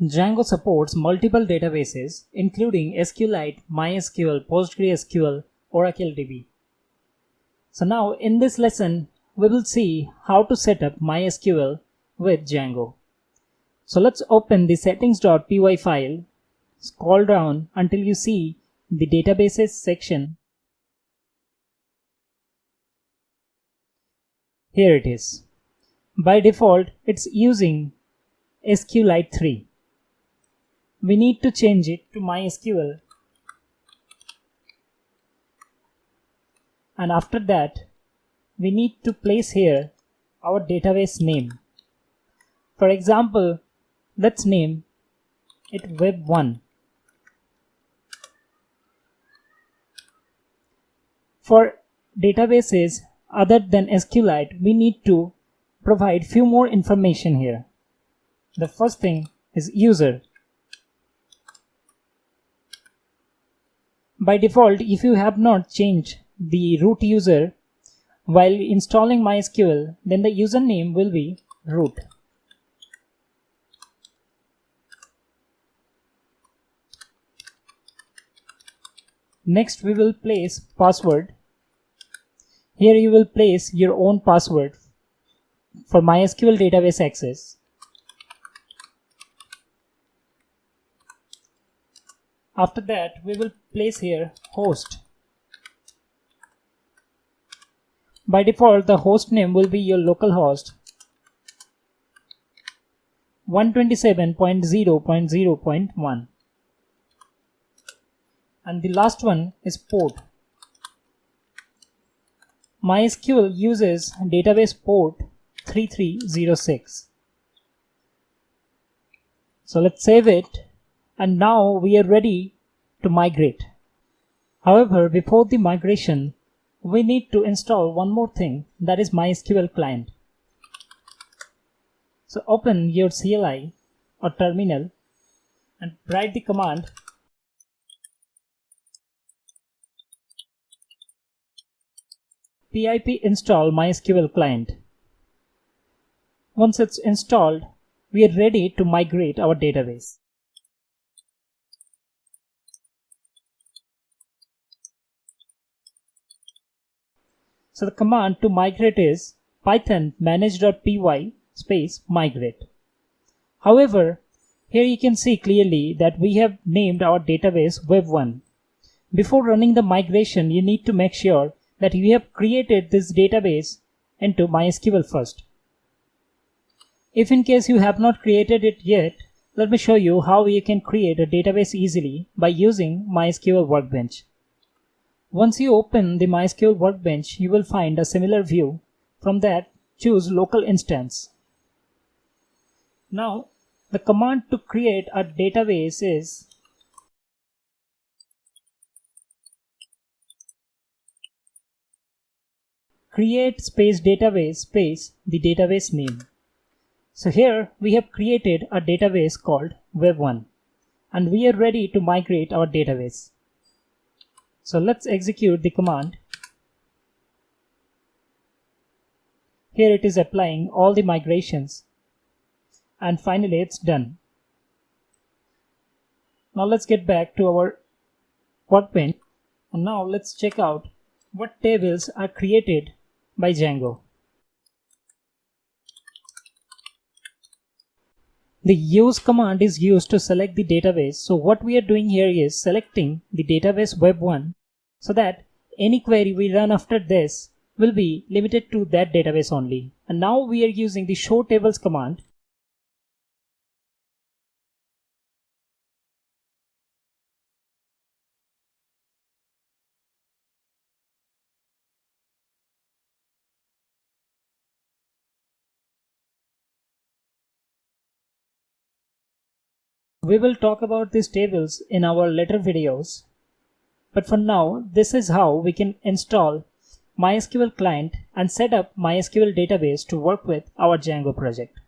Django supports multiple databases including SQLite, MySQL, PostgreSQL, Oracle DB. So now in this lesson, we will see how to set up MySQL with Django. So let's open the settings.py file, scroll down until you see the databases section. Here it is. By default, it's using SQLite 3. We need to change it to MySQL, and after that we need to place here our database name. For example, let's name it web1. For databases other than SQLite, we need to provide few more information here. The first thing is user. By default, if you have not changed the root user while installing MySQL, then the username will be root. Next, we will place password. Here you will place your own password for MySQL database access. After that, we will place here host. By default, the host name will be your localhost 127.0.0.1, and the last one is port. MySQL uses database port 3306. So let's save it. And now we are ready to migrate. However, before the migration, we need to install one more thing, that is MySQL client. So open your CLI or terminal and write the command pip install MySQL client. Once it's installed, we are ready to migrate our database. So the command to migrate is python manage.py space migrate. However, here you can see clearly that we have named our database web1. Before running the migration, you need to make sure that you have created this database into MySQL first. If in case you have not created it yet, let me show you how you can create a database easily by using MySQL Workbench. Once you open the MySQL Workbench, you will find a similar view. From that, choose local instance. Now, the command to create a database is create space database space the database name. So here we have created a database called web1, and we are ready to migrate our database. So let's execute the command. Here it is applying all the migrations, and finally it's done. Now let's get back to our workbench, and now let's check out what tables are created by Django. The use command is used to select the database. So what we are doing here is selecting the database web1 so that any query we run after this will be limited to that database only. And now we are using the show tables command. We will talk about these tables in our later videos. But for now, this is how we can install MySQL client and set up MySQL database to work with our Django project.